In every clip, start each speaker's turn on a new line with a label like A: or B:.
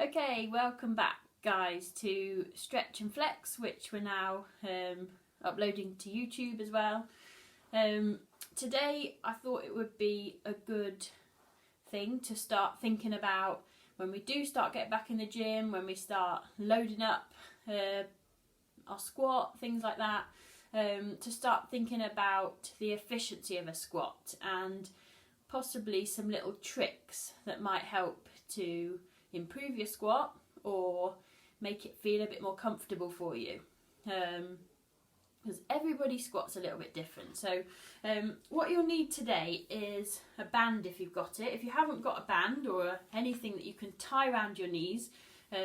A: Okay, welcome back guys to Stretch and Flex, which we're now uploading to YouTube as well. Today I thought it would be a good thing to start thinking about when we do start getting back in the gym, when we start loading up our squat, things like that, to start thinking about the efficiency of a squat and possibly some little tricks that might help to improve your squat or make it feel a bit more comfortable for you, because everybody squats a little bit different. So what you'll need today is a band if you've got it. If you haven't got a band or anything that you can tie around your knees,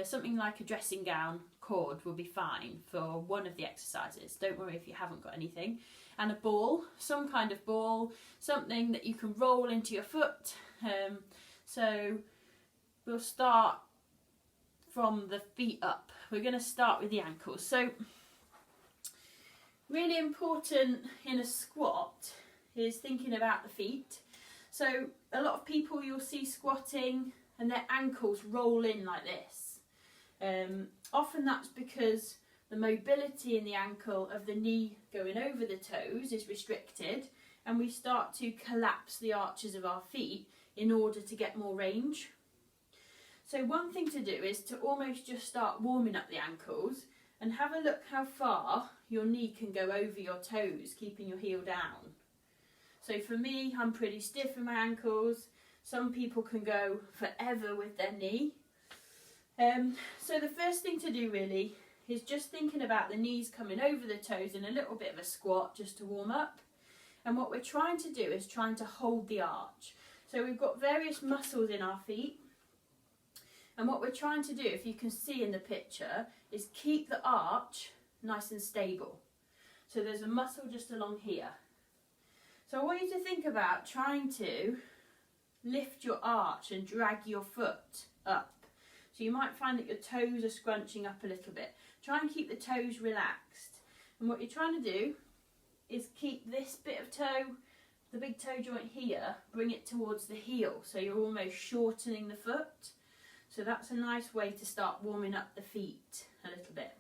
A: something like a dressing gown cord will be fine for one of the exercises. Don't worry if you haven't got anything. And a ball, some kind of ball, something that you can roll into your foot. So we'll start from the feet up. We're going to start with the ankles. So really important in a squat is thinking about the feet. So a lot of people you'll see squatting and their ankles roll in like this. Often that's because the mobility in the ankle of the knee going over the toes is restricted, and we start to collapse the arches of our feet in order to get more range. So one thing to do is to almost just start warming up the ankles and have a look how far your knee can go over your toes, keeping your heel down. So for me, I'm pretty stiff in my ankles. Some people can go forever with their knee. So the first thing to do really is just thinking about the knees coming over the toes in a little bit of a squat just to warm up. And what we're trying to do is trying to hold the arch. So we've got various muscles in our feet. And what we're trying to do, if you can see in the picture, is keep the arch nice and stable. So there's a muscle just along here. So I want you to think about trying to lift your arch and drag your foot up. So you might find that your toes are scrunching up a little bit. Try and keep the toes relaxed. And what you're trying to do is keep this bit of toe, the big toe joint here, bring it towards the heel. So you're almost shortening the foot. So that's a nice way to start warming up the feet a little bit.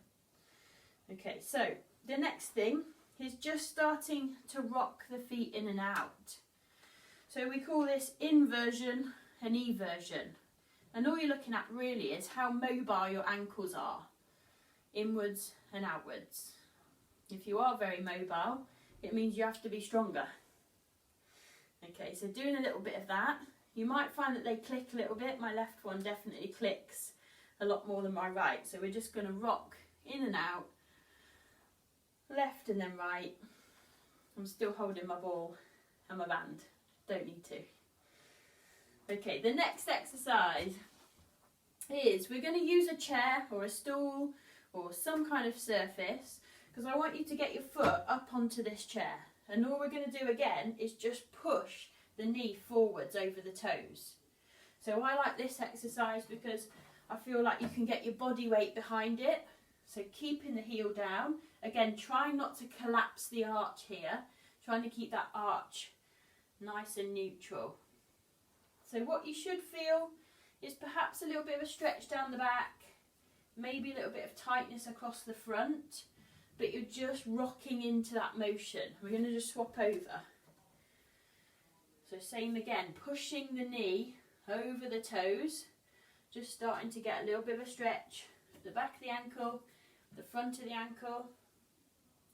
A: Okay, so the next thing is just starting to rock the feet in and out. So we call this inversion and eversion. And all you're looking at really is how mobile your ankles are, inwards and outwards. If you are very mobile, it means you have to be stronger. Okay, so doing a little bit of that. You might find that they click a little bit. My left one definitely clicks a lot more than my right. So we're just going to rock in and out, left and then right. I'm still holding my ball and my band. Don't need to. Okay, the next exercise is we're going to use a chair or a stool or some kind of surface, because I want you to get your foot up onto this chair. And all we're going to do again is just push the knee forwards over the toes. So I like this exercise because I feel like you can get your body weight behind it. So keeping the heel down. Again, trying not to collapse the arch here. Trying to keep that arch nice and neutral. So what you should feel is perhaps a little bit of a stretch down the back, maybe a little bit of tightness across the front, but you're just rocking into that motion. We're going to just swap over. So same again, pushing the knee over the toes, just starting to get a little bit of a stretch. The back of the ankle, the front of the ankle.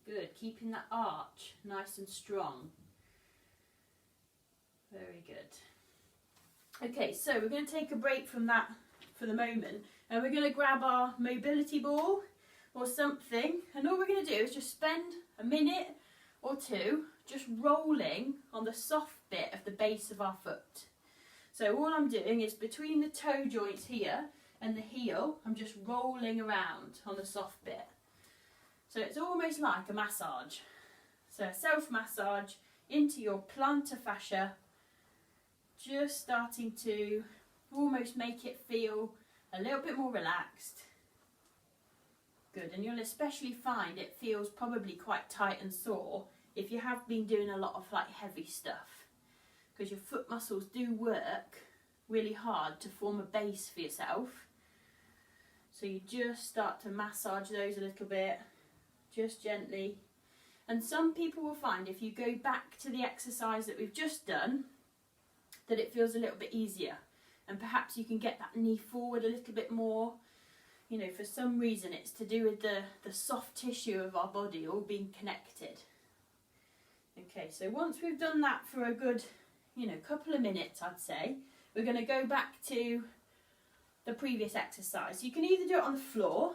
A: Good, keeping that arch nice and strong. Very good. Okay, so we're going to take a break from that for the moment, and we're going to grab our mobility ball or something, and all we're going to do is just spend a minute or two just rolling on the soft bit of the base of our foot. So all I'm doing is between the toe joints here and the heel, I'm just rolling around on the soft bit. So it's almost like a massage. So a self-massage into your plantar fascia, just starting to almost make it feel a little bit more relaxed. Good, and you'll especially find it feels probably quite tight and sore if you have been doing a lot of like heavy stuff, because your foot muscles do work really hard to form a base for yourself. So you just start to massage those a little bit, just gently. And some people will find if you go back to the exercise that we've just done, that it feels a little bit easier. And perhaps you can get that knee forward a little bit more. You know, for some reason it's to do with the soft tissue of our body all being connected. Okay, so once we've done that for a good, couple of minutes, I'd say, we're going to go back to the previous exercise. You can either do it on the floor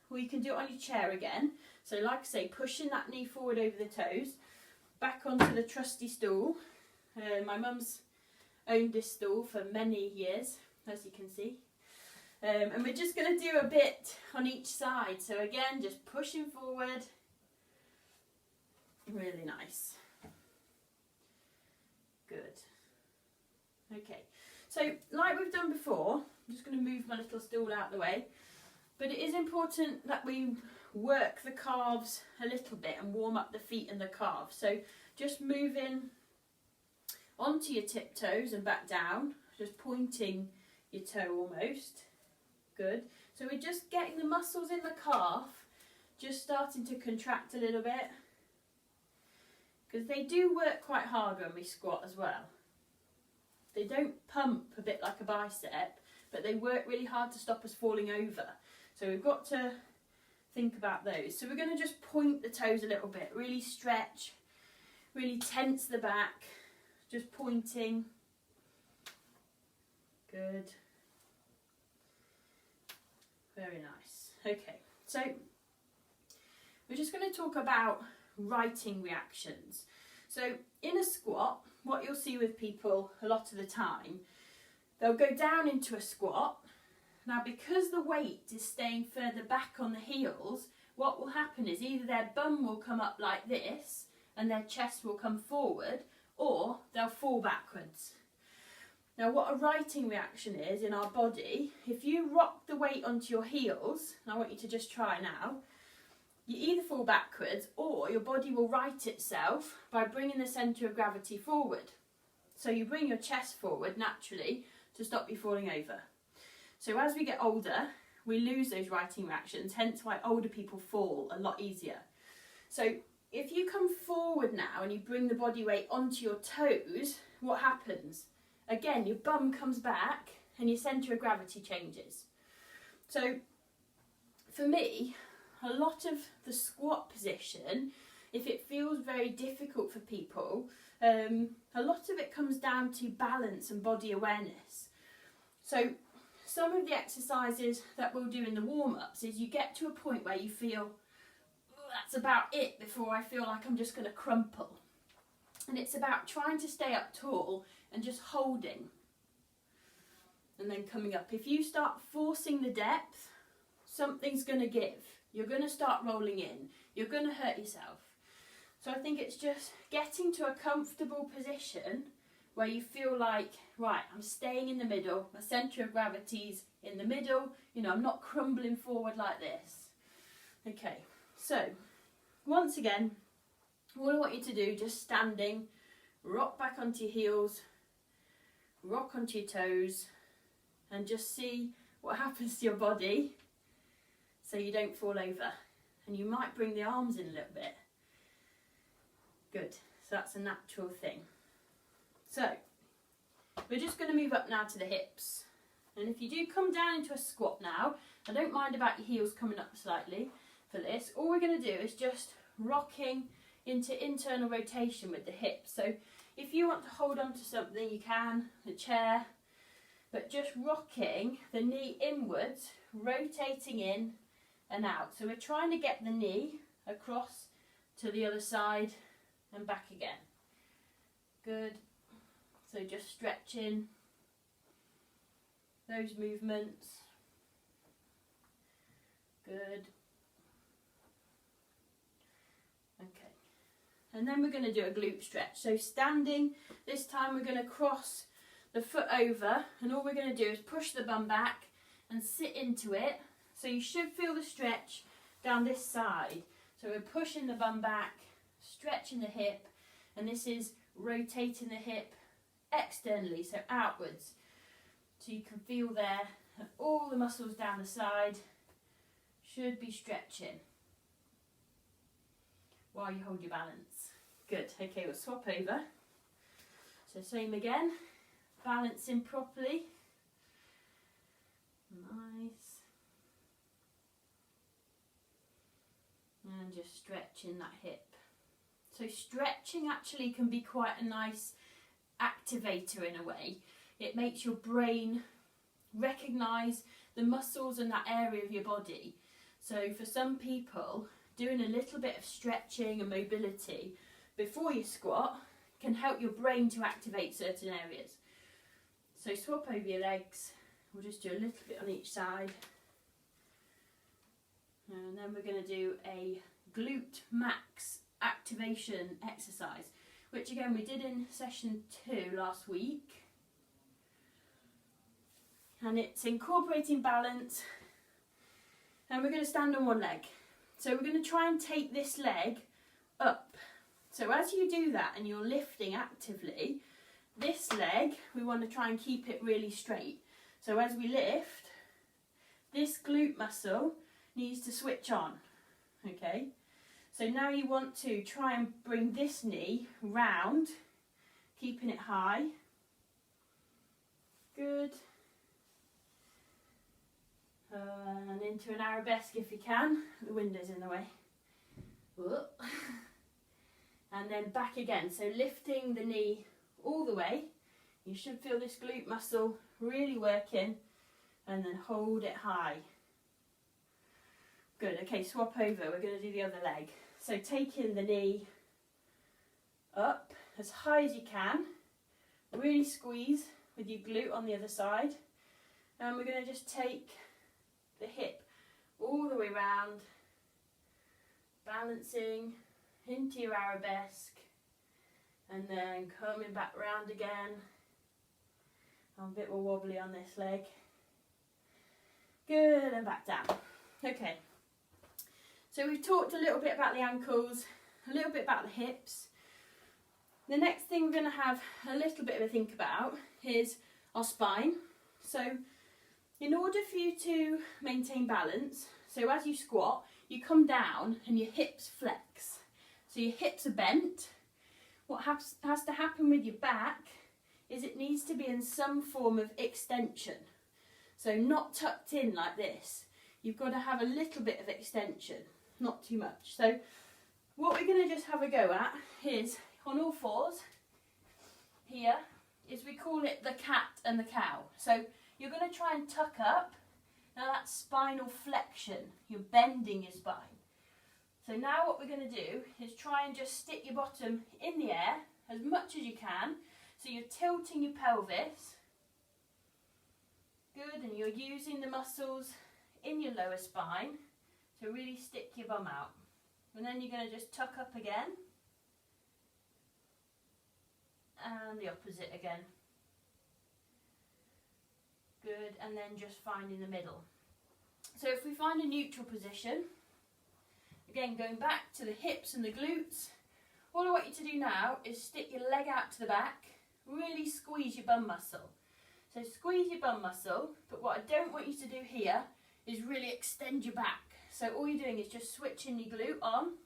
A: or you can do it on your chair again. So like I say, pushing that knee forward over the toes, back onto the trusty stool. My mum's owned this stool for many years, as you can see. And we're just going to do a bit on each side. So again, just pushing forward. Really nice. Good. Okay, so like we've done before, I'm just going to move my little stool out of the way. But it is important that we work the calves a little bit and warm up the feet and the calves. So just moving onto your tiptoes and back down, just pointing your toe almost. Good. So we're just getting the muscles in the calf just starting to contract a little bit, because they do work quite hard when we squat as well. They don't pump a bit like a bicep, but they work really hard to stop us falling over. So we've got to think about those. So we're going to just point the toes a little bit, really stretch, really tense the back, just pointing. Good. Very nice. Okay, so we're just going to talk about righting reactions. So in a squat, what you'll see with people a lot of the time, they'll go down into a squat. Now because the weight is staying further back on the heels, what will happen is either their bum will come up like this and their chest will come forward, or they'll fall backwards. Now what a righting reaction is in our body, if you rock the weight onto your heels, and I want you to just try now, you either fall backwards or your body will right itself by bringing the centre of gravity forward. So you bring your chest forward naturally to stop you falling over. So as we get older, we lose those righting reactions, hence why older people fall a lot easier. So if you come forward now and you bring the body weight onto your toes, what happens? Again, your bum comes back and your centre of gravity changes. So for me, a lot of the squat position, if it feels very difficult for people, a lot of it comes down to balance and body awareness. So some of the exercises that we'll do in the warm-ups is you get to a point where you feel, oh, that's about it before I feel like I'm just going to crumple. And it's about trying to stay up tall and just holding and then coming up. If you start forcing the depth, something's going to give. You're going to start rolling in. You're going to hurt yourself. So I think it's just getting to a comfortable position where you feel like, right, I'm staying in the middle. My centre of gravity's in the middle. I'm not crumbling forward like this. Okay, so once again, all I want you to do, just standing, rock back onto your heels, rock onto your toes, and just see what happens to your body so you don't fall over. And you might bring the arms in a little bit. Good, so that's a natural thing. So we're just going to move up now to the hips. And if you do come down into a squat now, I don't mind about your heels coming up slightly for this. All we're going to do is just rocking into internal rotation with the hips. So if you want to hold on to something, you can, the chair, but just rocking the knee inwards, rotating in and out. So we're trying to get the knee across to the other side and back again. Good. So just stretching those movements. Good. Okay. And then we're going to do a glute stretch. So standing, this time we're going to cross the foot over, and all we're going to do is push the bum back and sit into it. So you should feel the stretch down this side. So we're pushing the bum back, stretching the hip, and this is rotating the hip externally, so outwards. So you can feel there all the muscles down the side should be stretching while you hold your balance. Good. Okay, we'll swap over. So same again, balancing properly. Nice. And just stretching that hip. So stretching actually can be quite a nice activator in a way. It makes your brain recognise the muscles in that area of your body. So for some people, doing a little bit of stretching and mobility before you squat can help your brain to activate certain areas. So swap over your legs. We'll just do a little bit on each side. And then we're going to do a glute max activation exercise, which again we did in session 2 last week. And it's incorporating balance, and we're going to stand on one leg. So we're going to try and take this leg up. So as you do that and you're lifting actively, this leg, we want to try and keep it really straight. So as we lift, this glute muscle needs to switch on, okay? So now you want to try and bring this knee round, keeping it high. Good. And into an arabesque if you can. The window's in the way. Whoop. And then back again. So lifting the knee all the way. You should feel this glute muscle really working. And then hold it high. Good. Okay, swap over. We're going to do the other leg. So taking the knee up as high as you can. Really squeeze with your glute on the other side. And we're going to just take the hip all the way round, balancing into your arabesque, and then coming back round again. I'm a bit more wobbly on this leg. Good, and back down. Okay, so we've talked a little bit about the ankles, a little bit about the hips. The next thing we're going to have a little bit of a think about is our spine. So in order for you to maintain balance, so as you squat, you come down and your hips flex. So your hips are bent. What has to happen with your back is it needs to be in some form of extension. So not tucked in like this. You've got to have a little bit of extension, not too much. So what we're going to just have a go at is on all fours here, is we call it the cat and the cow. So you're going to try and tuck up. Now that's spinal flexion. You're bending your spine. So now what we're going to do is try and just stick your bottom in the air as much as you can. So you're tilting your pelvis. Good, and you're using the muscles in your lower spine to really stick your bum out. And then you're going to just tuck up again. And the opposite again. Good, and then just finding the middle. So if we find a neutral position, again going back to the hips and the glutes, all I want you to do now is stick your leg out to the back, really squeeze your bum muscle. So squeeze your bum muscle, but what I don't want you to do here is really extend your back. So all you're doing is just switching your glute on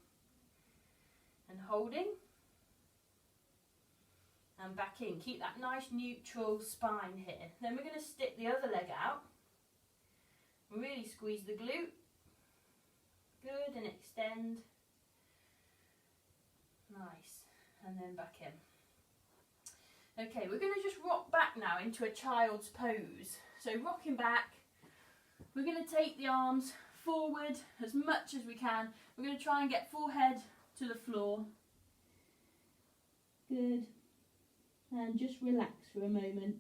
A: and holding. And back in. Keep that nice neutral spine here. Then we're going to stick the other leg out. Really squeeze the glute. Good, and extend. Nice. And then back in. Okay, we're going to just rock back now into a child's pose. So rocking back, we're going to take the arms forward as much as we can. We're going to try and get forehead to the floor. Good. And just relax for a moment.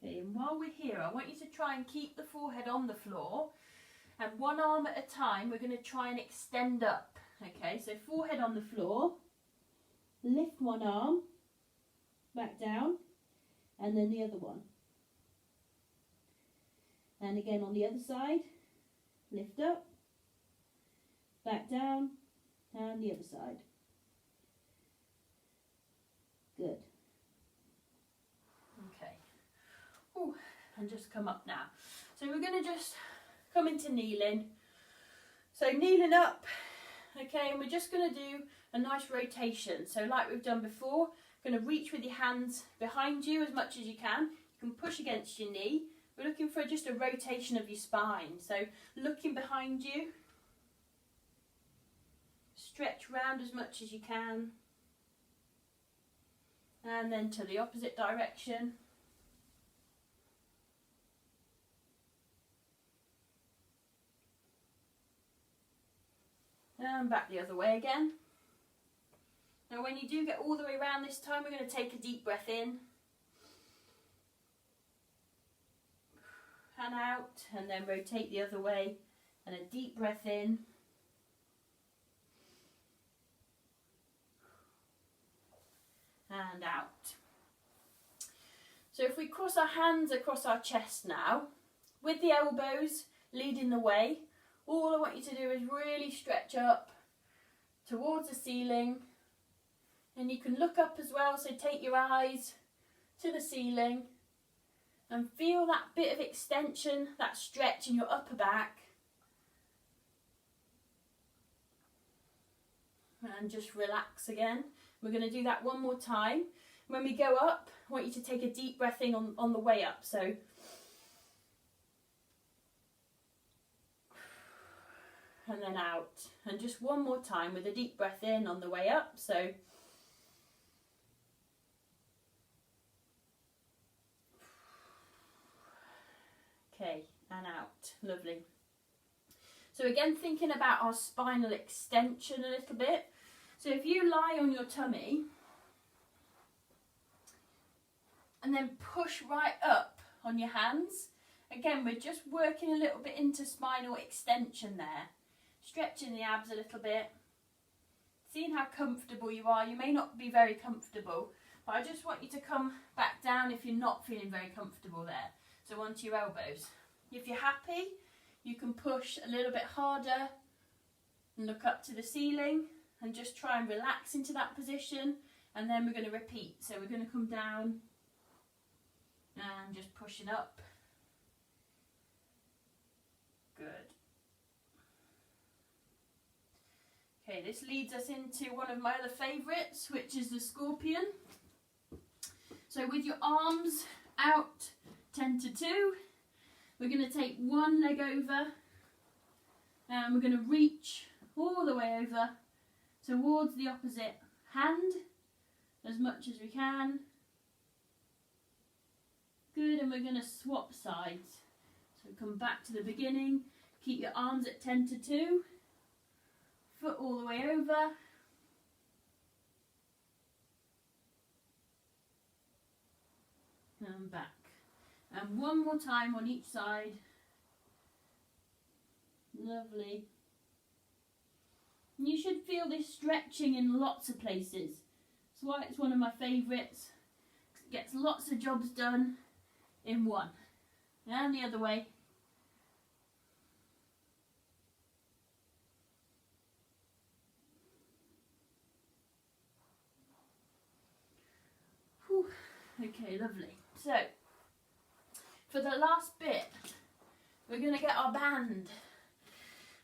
A: Okay, and while we're here, I want you to try and keep the forehead on the floor, and one arm at a time we're going to try and extend up. Okay, so forehead on the floor, lift one arm, back down, and then the other one. And again on the other side, lift up, back down, and the other side. Good. Okay. Ooh, and just come up now. So we're going to just come into kneeling. So kneeling up, okay, and we're just going to do a nice rotation. So like we've done before, going to reach with your hands behind you as much as you can. You can push against your knee. We're looking for just a rotation of your spine. So looking behind you, stretch round as much as you can. And then to the opposite direction. And back the other way again. Now when you do get all the way around this time, we're going to take a deep breath in. And out, and then rotate the other way. And a deep breath in. And out. So if we cross our hands across our chest now, with the elbows leading the way, all I want you to do is really stretch up towards the ceiling. And you can look up as well, so take your eyes to the ceiling and feel that bit of extension, that stretch in your upper back. And just relax again. We're going to do that one more time. When we go up, I want you to take a deep breath in on the way up. So and then out. And just one more time with a deep breath in on the way up. So okay, and out. Lovely. So again, thinking about our spinal extension a little bit. So if you lie on your tummy and then push right up on your hands, again, we're just working a little bit into spinal extension there. Stretching the abs a little bit. Seeing how comfortable you are. You may not be very comfortable, but I just want you to come back down if you're not feeling very comfortable there. So onto your elbows. If you're happy, you can push a little bit harder and look up to the ceiling and just try and relax into that position, and then we're going to repeat. So we're going to come down and just pushing up. Good. Okay, this leads us into one of my other favourites, which is the scorpion. So with your arms out 10 to 2, we're going to take one leg over and we're going to reach all the way over towards the opposite hand as much as we can. Good, and we're going to swap sides. So come back to the beginning, keep your arms at 10 to 2, foot all the way over. And back. And one more time on each side. Lovely. And you should feel this stretching in lots of places. That's why it's one of my favourites. It gets lots of jobs done in one. And the other way. Whew. Okay, lovely. So, for the last bit, we're going to get our band.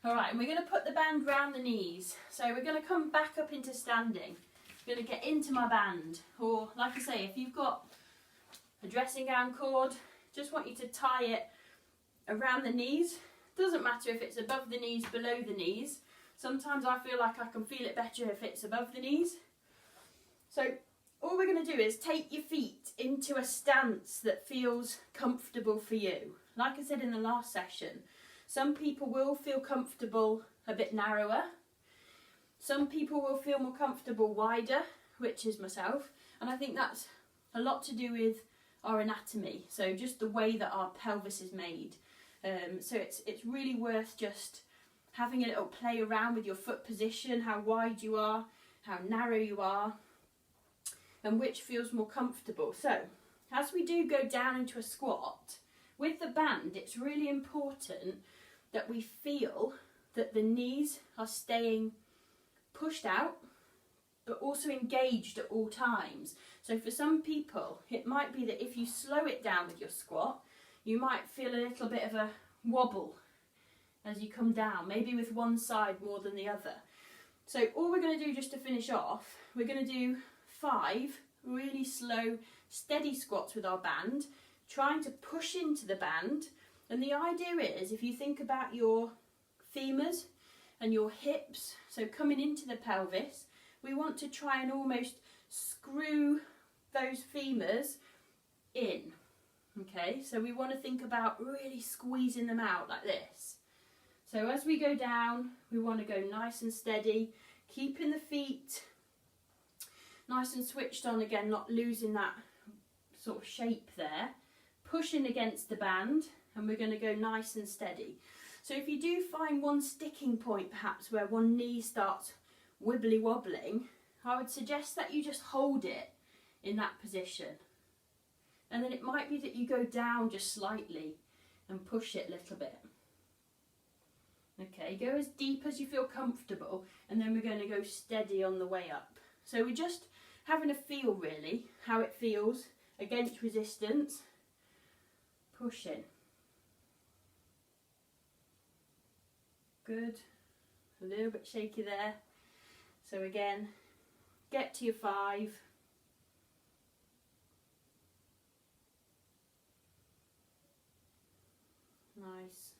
A: Alright, and we're going to put the band round the knees. So we're going to come back up into standing. I'm going to get into my band. Or, like I say, if you've got a dressing gown cord, just want you to tie it around the knees. Doesn't matter if it's above the knees, below the knees. Sometimes I feel like I can feel it better if it's above the knees. So all we're going to do is take your feet into a stance that feels comfortable for you. Like I said in the last session, some people will feel comfortable a bit narrower. Some people will feel more comfortable wider, which is myself. And I think that's a lot to do with our anatomy. So just the way that our pelvis is made. So it's really worth just having a little play around with your foot position, how wide you are, how narrow you are, and which feels more comfortable. So as we do go down into a squat, with the band, it's really important that we feel that the knees are staying pushed out but also engaged at all times. So for some people, it might be that if you slow it down with your squat, you might feel a little bit of a wobble as you come down, maybe with one side more than the other. So all we're going to do just to finish off, we're going to do 5 really slow, steady squats with our band, trying to push into the band. And the idea is, if you think about your femurs and your hips, so coming into the pelvis, we want to try and almost screw those femurs in. Okay, so we want to think about really squeezing them out like this. So as we go down, we want to go nice and steady, keeping the feet nice and switched on again, not losing that sort of shape there. Pushing against the band, and we're going to go nice and steady. So if you do find one sticking point perhaps where one knee starts wibbly wobbling, I would suggest that you just hold it in that position. And then it might be that you go down just slightly and push it a little bit. Okay, go as deep as you feel comfortable, and then we're going to go steady on the way up. So we're just having a feel really, how it feels against resistance, pushing. Good, a little bit shaky there. So again, get to your 5. Nice.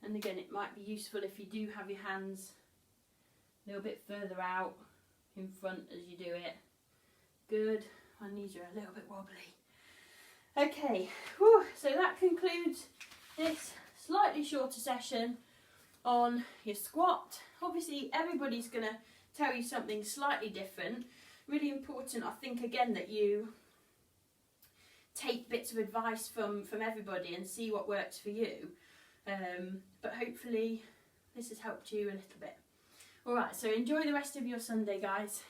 A: And again, it might be useful if you do have your hands a little bit further out in front as you do it. Good. My knees are a little bit wobbly. Okay, whew. So that concludes this slightly shorter session on your squat. Obviously, everybody's going to tell you something slightly different. Really important, I think, again, that you take bits of advice from everybody and see what works for you. But hopefully this has helped you a little bit. Alright, so enjoy the rest of your Sunday, guys.